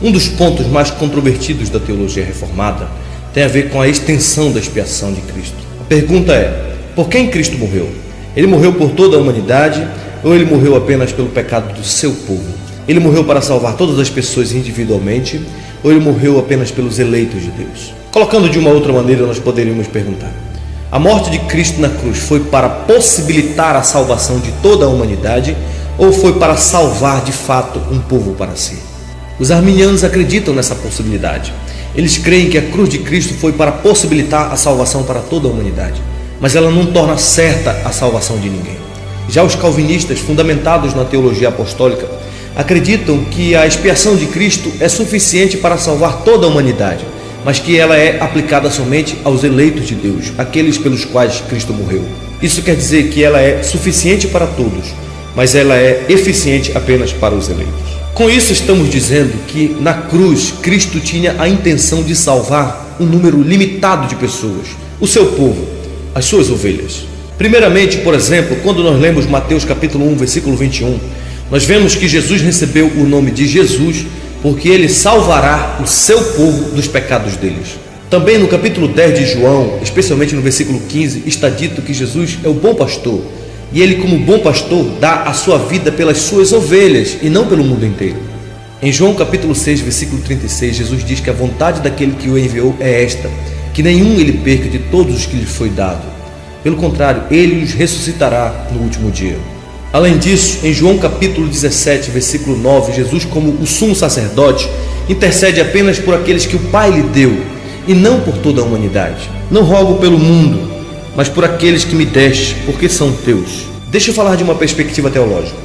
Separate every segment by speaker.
Speaker 1: Um dos pontos mais controvertidos da teologia reformada tem a ver com a extensão da expiação de Cristo. A pergunta é: por quem Cristo morreu? Ele morreu por toda a humanidade ou ele morreu apenas pelo pecado do seu povo? Ele morreu para salvar todas as pessoas individualmente ou ele morreu apenas pelos eleitos de Deus? Colocando de uma outra maneira, nós poderíamos perguntar: a morte de Cristo na cruz foi para possibilitar a salvação de toda a humanidade ou foi para salvar de fato um povo para si? Os arminianos acreditam nessa possibilidade. Eles creem que a cruz de Cristo foi para possibilitar a salvação para toda a humanidade, mas ela não torna certa a salvação de ninguém. Já os calvinistas, fundamentados na teologia apostólica, acreditam que a expiação de Cristo é suficiente para salvar toda a humanidade, mas que ela é aplicada somente aos eleitos de Deus, aqueles pelos quais Cristo morreu. Isso quer dizer que ela é suficiente para todos, mas ela é eficiente apenas para os eleitos. Com isso estamos dizendo que na cruz Cristo tinha a intenção de salvar um número limitado de pessoas, o seu povo, as suas ovelhas. Primeiramente, por exemplo, quando nós lemos Mateus capítulo 1, versículo 21, nós vemos que Jesus recebeu o nome de Jesus porque ele salvará o seu povo dos pecados deles. Também no capítulo 10 de João, especialmente no versículo 15, está dito que Jesus é o bom pastor e ele, como bom pastor, dá a sua vida pelas suas ovelhas e não pelo mundo inteiro. Em João capítulo 6, versículo 36, Jesus diz que a vontade daquele que o enviou é esta, que nenhum ele perca de todos os que lhe foi dado. Pelo contrário, ele os ressuscitará no último dia. Além disso, em João capítulo 17, versículo 9, Jesus, como o sumo sacerdote, intercede apenas por aqueles que o Pai lhe deu e não por toda a humanidade. Não rogo pelo mundo, mas por aqueles que me deste, porque são teus. Deixa eu falar de uma perspectiva teológica.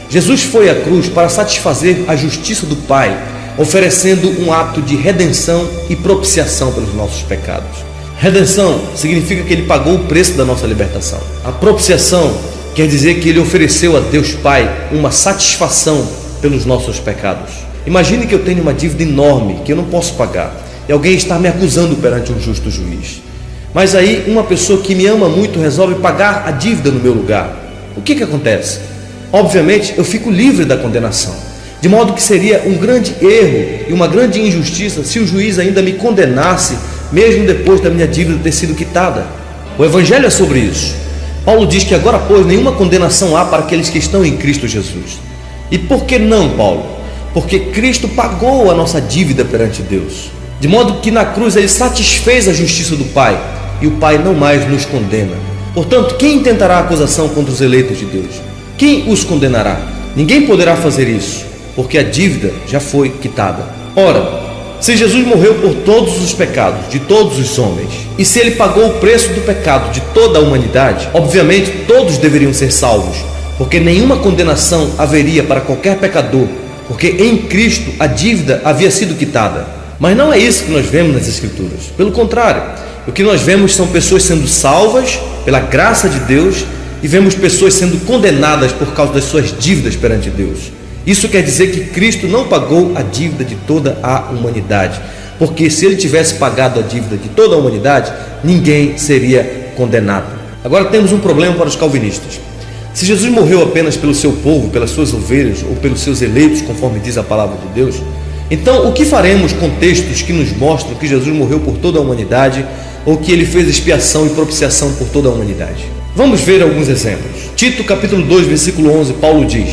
Speaker 1: Jesus foi à cruz para satisfazer a justiça do Pai, oferecendo um ato de redenção e propiciação pelos nossos pecados. Redenção significa que ele pagou o preço da nossa libertação. A propiciação quer dizer que ele ofereceu a Deus Pai uma satisfação pelos nossos pecados. Imagine que eu tenho uma dívida enorme que eu não posso pagar e alguém está me acusando perante um justo juiz. Mas aí uma pessoa que me ama muito resolve pagar a dívida no meu lugar. O que acontece? Obviamente eu fico livre da condenação, de modo que seria um grande erro e uma grande injustiça se o juiz ainda me condenasse mesmo depois da minha dívida ter sido quitada. O Evangelho é sobre isso. Paulo diz que agora, pois, nenhuma condenação há para aqueles que estão em Cristo Jesus. E por que não, Paulo? Porque Cristo pagou a nossa dívida perante Deus, de modo que na cruz ele satisfez a justiça do Pai e o Pai não mais nos condena. Portanto, quem intentará acusação contra os eleitos de Deus? Quem os condenará? Ninguém poderá fazer isso, porque a dívida já foi quitada. Ora, se Jesus morreu por todos os pecados de todos os homens, e se ele pagou o preço do pecado de toda a humanidade, obviamente todos deveriam ser salvos, porque nenhuma condenação haveria para qualquer pecador, porque em Cristo a dívida havia sido quitada. Mas não é isso que nós vemos nas Escrituras. Pelo contrário, o que nós vemos são pessoas sendo salvas pela graça de Deus e vemos pessoas sendo condenadas por causa das suas dívidas perante Deus. Isso quer dizer que Cristo não pagou a dívida de toda a humanidade, porque se ele tivesse pagado a dívida de toda a humanidade, ninguém seria condenado. Agora temos um problema para os calvinistas. Se Jesus morreu apenas pelo seu povo, pelas suas ovelhas ou pelos seus eleitos, conforme diz a palavra de Deus, então o que faremos com textos que nos mostram que Jesus morreu por toda a humanidade ou que ele fez expiação e propiciação por toda a humanidade? Vamos ver alguns exemplos. Tito capítulo 2, versículo 11, Paulo diz: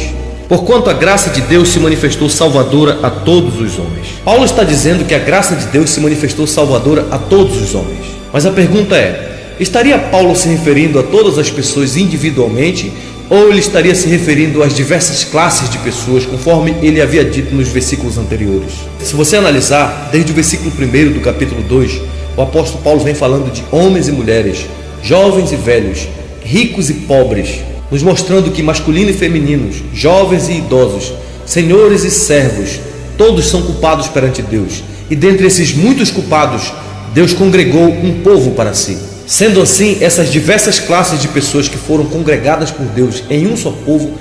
Speaker 1: porquanto a graça de Deus se manifestou salvadora a todos os homens. Paulo está dizendo que a graça de Deus se manifestou salvadora a todos os homens. Mas a pergunta é: estaria Paulo se referindo a todas as pessoas individualmente ou ele estaria se referindo às diversas classes de pessoas, conforme ele havia dito nos versículos anteriores? Se você analisar, desde o versículo 1 do capítulo 2, o apóstolo Paulo vem falando de homens e mulheres, jovens e velhos, ricos e pobres, nos mostrando que masculino e femininos, jovens e idosos, senhores e servos, todos são culpados perante Deus. E dentre esses muitos culpados, Deus congregou um povo para si. Sendo assim, essas diversas classes de pessoas que foram congregadas por Deus em um só povo,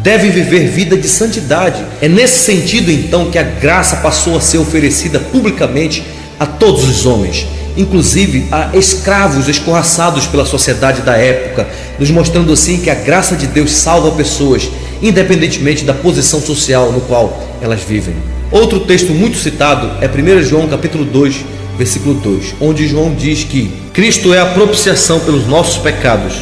Speaker 1: devem viver vida de santidade. É nesse sentido, então, que a graça passou a ser oferecida publicamente a todos os homens, inclusive a escravos escorraçados pela sociedade da época, nos mostrando assim que a graça de Deus salva pessoas, independentemente da posição social no qual elas vivem. Outro texto muito citado é 1 João capítulo 2, versículo 2, onde João diz que Cristo é a propiciação pelos nossos pecados,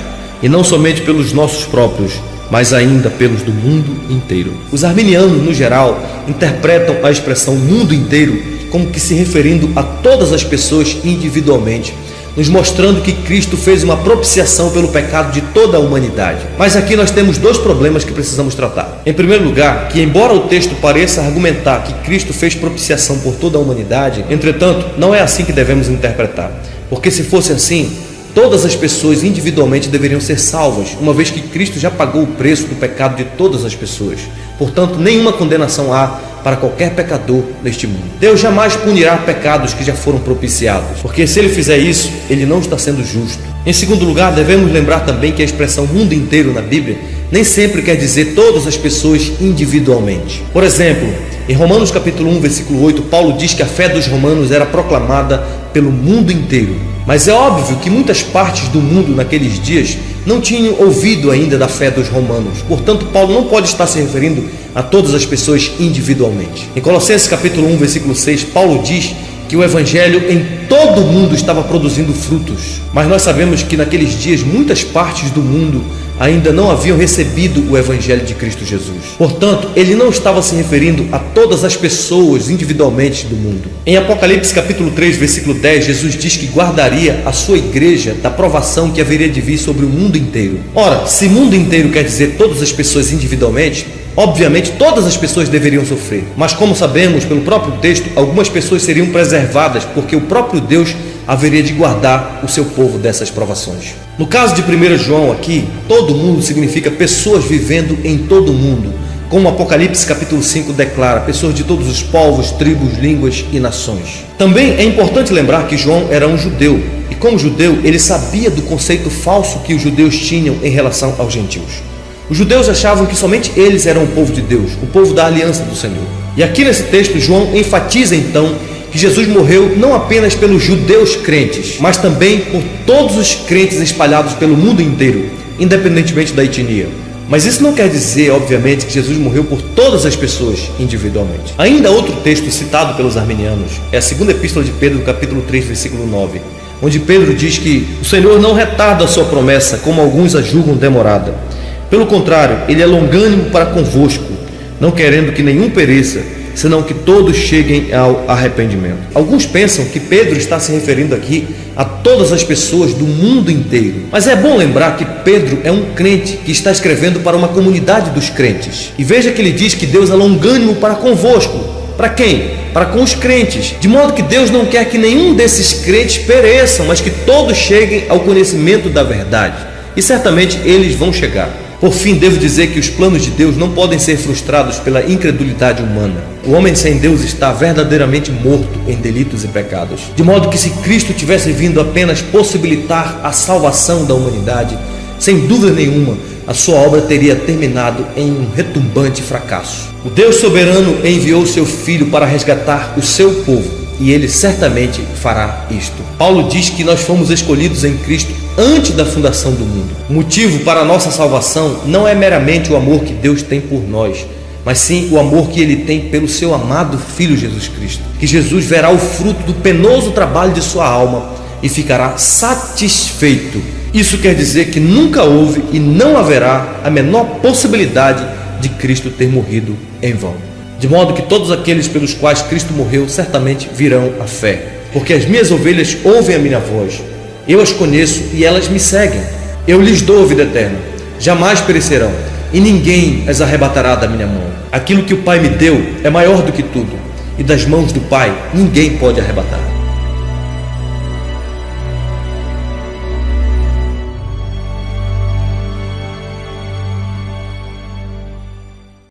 Speaker 1: e não somente pelos nossos próprios, mas ainda pelos do mundo inteiro. Os arminianos, no geral, interpretam a expressão mundo inteiro como que se referindo a todas as pessoas individualmente, nos mostrando que Cristo fez uma propiciação pelo pecado de toda a humanidade. Mas aqui nós temos dois problemas que precisamos tratar. Em primeiro lugar, que embora o texto pareça argumentar que Cristo fez propiciação por toda a humanidade, entretanto, não é assim que devemos interpretar. Porque se fosse assim, todas as pessoas individualmente deveriam ser salvas, uma vez que Cristo já pagou o preço do pecado de todas as pessoas. Portanto, nenhuma condenação há para qualquer pecador neste mundo. Deus jamais punirá pecados que já foram propiciados, porque se Ele fizer isso, Ele não está sendo justo. Em segundo lugar, devemos lembrar também que a expressão mundo inteiro na Bíblia nem sempre quer dizer todas as pessoas individualmente. Por exemplo, em Romanos capítulo 1, versículo 8, Paulo diz que a fé dos romanos era proclamada pelo mundo inteiro. Mas é óbvio que muitas partes do mundo naqueles dias não tinham ouvido ainda da fé dos romanos. Portanto, Paulo não pode estar se referindo a todas as pessoas individualmente. Em Colossenses capítulo 1, versículo 6, Paulo diz que o evangelho em todo o mundo estava produzindo frutos. Mas nós sabemos que naqueles dias muitas partes do mundo ainda não haviam recebido o evangelho de Cristo Jesus. Portanto, ele não estava se referindo a todas as pessoas individualmente do mundo. Em Apocalipse capítulo 3, versículo 10, Jesus diz que guardaria a sua igreja da provação que haveria de vir sobre o mundo inteiro. Ora, se mundo inteiro quer dizer todas as pessoas individualmente, obviamente todas as pessoas deveriam sofrer. Mas como sabemos pelo próprio texto, algumas pessoas seriam preservadas porque o próprio Deus haveria de guardar o seu povo dessas provações. No caso de 1 João aqui, todo mundo significa pessoas vivendo em todo mundo, como Apocalipse capítulo 5 declara, pessoas de todos os povos, tribos, línguas e nações. Também é importante lembrar que João era um judeu, e como judeu, ele sabia do conceito falso que os judeus tinham em relação aos gentios. Os judeus achavam que somente eles eram o povo de Deus, o povo da aliança do Senhor. E aqui nesse texto, João enfatiza então que Jesus morreu não apenas pelos judeus crentes, mas também por todos os crentes espalhados pelo mundo inteiro, independentemente da etnia. Mas isso não quer dizer, obviamente, que Jesus morreu por todas as pessoas individualmente. Ainda outro texto citado pelos arminianos é a segunda epístola de Pedro, capítulo 3, versículo 9, onde Pedro diz que o Senhor não retarda a sua promessa, como alguns a julgam demorada. Pelo contrário, Ele é longânimo para convosco, não querendo que nenhum pereça, senão que todos cheguem ao arrependimento. Alguns pensam que Pedro está se referindo aqui a todas as pessoas do mundo inteiro. Mas é bom lembrar que Pedro é um crente que está escrevendo para uma comunidade dos crentes. E veja que ele diz que Deus é longânimo para convosco. Para quem? Para com os crentes. De modo que Deus não quer que nenhum desses crentes pereçam, mas que todos cheguem ao conhecimento da verdade. E certamente eles vão chegar. Por fim, devo dizer que os planos de Deus não podem ser frustrados pela incredulidade humana. O homem sem Deus está verdadeiramente morto em delitos e pecados. De modo que se Cristo tivesse vindo apenas possibilitar a salvação da humanidade, sem dúvida nenhuma, a sua obra teria terminado em um retumbante fracasso. O Deus soberano enviou seu Filho para resgatar o seu povo, e Ele certamente fará isto. Paulo diz que nós fomos escolhidos em Cristo antes da fundação do mundo. O motivo para a nossa salvação não é meramente o amor que Deus tem por nós, mas sim o amor que Ele tem pelo seu amado Filho Jesus Cristo. Que Jesus verá o fruto do penoso trabalho de sua alma e ficará satisfeito. Isso quer dizer que nunca houve e não haverá a menor possibilidade de Cristo ter morrido em vão. De modo que todos aqueles pelos quais Cristo morreu certamente virão à fé. Porque as minhas ovelhas ouvem a minha voz, eu as conheço e elas me seguem. Eu lhes dou a vida eterna, jamais perecerão, e ninguém as arrebatará da minha mão. Aquilo que o Pai me deu é maior do que tudo, e das mãos do Pai ninguém pode arrebatar.